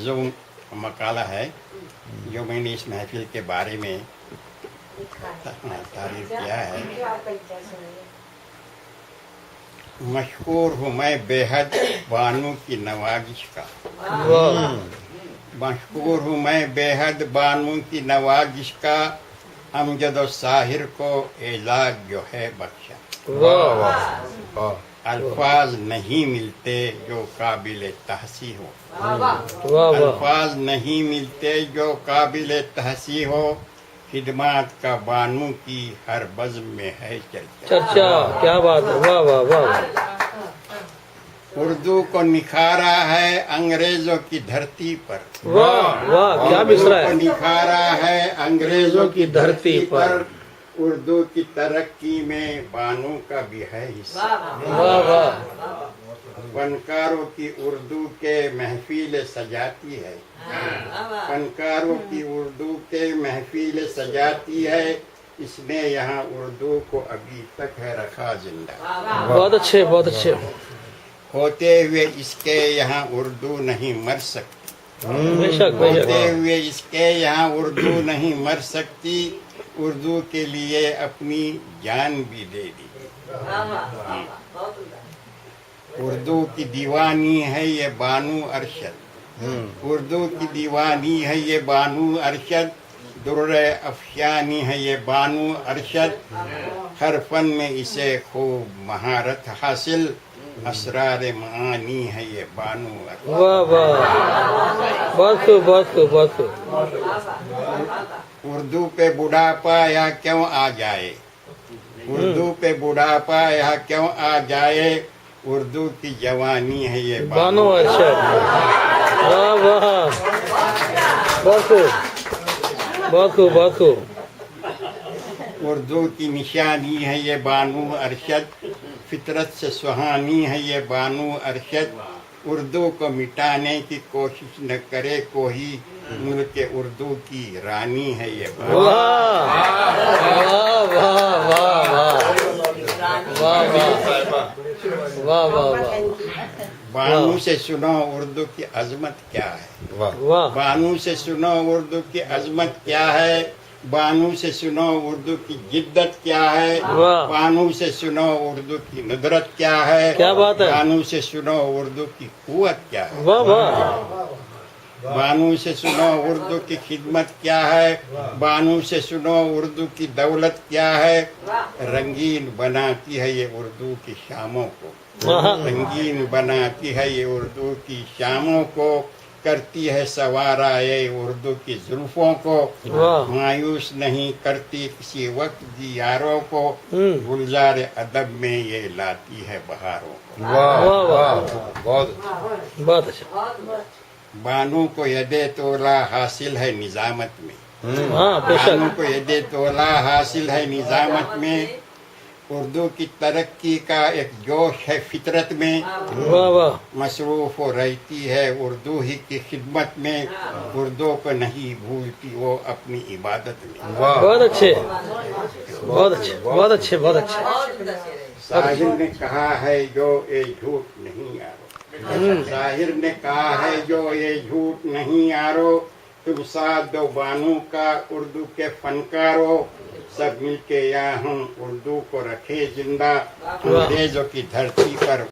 जो मकाला है जो मैंने इस महफिल के बारे में तारीफ किया है, मशहूर हूँ मैं बेहद बानू की नवाजिश का। मशहूर हूँ मैं बेहद बानू की नवाजिश का, अमजद और साहिर को एजाज जो है बख्शा। अल्फाज नहीं मिलते जो काबिल तहसी हो, अल्फाज नहीं मिलते जो काबिल तहसी हो, खिदमत का बानू की हर बज़्म में है चर्चा। क्या बात है, वाह वाह वाह। उर्दू को निखारा है अंग्रेजों की धरती पर, वाह वाह, क्या मिसरा उर्दू को है। निखारा है अंग्रेजों की धरती पर, उर्दू की तरक्की में बानू का भी है हिस्सा। वाह वाह, फनकारों की उर्दू के महफिल सजाती है, फनकारों की उर्दू के महफिल सजाती है, इसने यहाँ उर्दू को अभी तक है रखा जिंदा। बहुत अच्छे बहुत अच्छे। होते हुए इसके यहाँ उर्दू नहीं मर सकती, बेशक होते बेशक। हुए इसके यहाँ उर्दू नहीं मर सकती, उर्दू के लिए अपनी जान भी दे दी। उर्दू की दीवानी है ये बानू अरशद, उर्दू की दीवानी है ये बानू अरशद, दुर्र अफशानी है ये बानू अरशद, हर फन में इसे खूब महारत हासिल, असरार मानी है ये बानू अरशद। वाह वाह, बहुत खूब बहुत खूब बहुत खूब। उर्दू पे बुढ़ापा या क्यों आ जाए, उर्दू पे बुढ़ापा या क्यों आ जाए, उर्दू की जवानी है ये बानो अरशद। वाह वाह, बहुत खूब बहुत खूब बहुत खूब। उर्दू की निशानी है ये बानू अरशद, फितरत से सुहानी है ये बानू अरशद, उर्दू को मिटाने की कोशिश न करे कोई, मुल्क उर्दू की रानी है ये बानू। वाह वाह वाह वाह वाह वाह वाह वाह। बानू से सुनो उर्दू की अजमत क्या है, वाह बानू से सुनो उर्दू की अजमत क्या है, बानू से सुनो उर्दू की जिद्दत क्या है, वाह। बानू से सुनो उर्दू की नुदरत क्या है, क्या बात है। बानू से सुनो उर्दू की कुव्वत क्या है, वाह वाह बानू से सुनो उर्दू की खिदमत क्या है, बानू से सुनो उर्दू की दौलत क्या है, रंगीन बनाती है ये उर्दू की शामों को, रंगीन बनाती है ये उर्दू की शामों को, करती है सवारा ये उर्दू की जुल्फों को, वाह। मायूस नहीं करती किसी वक्त दियारों को, गुलजार अदब में ये लाती है बहारों को। वाह वाह, बहुत अच्छा। बानू को यदे तोला हासिल है निजामत में, हाँ बानू बेशक। को यदे तोला हासिल है निजामत में, उर्दू की तरक्की का एक जोश है फितरत में, वाह वाह, मसरूफ हो रहती है उर्दू ही की खिदमत में, उर्दू को नहीं भूलती वो अपनी इबादत में। बहुत अच्छे बहुत अच्छे बहुत अच्छे बहुत अच्छे। साहिर ने कहा है जो ये झूठ नहीं यारो, साहिर ने कहा है जो ये झूठ नहीं यारो, तुम साथ दो बानू का उर्दू के फनकारो, सब मिलके यहाँ हम उर्दू को रखे जिंदा, अंग्रेजों की धरती पर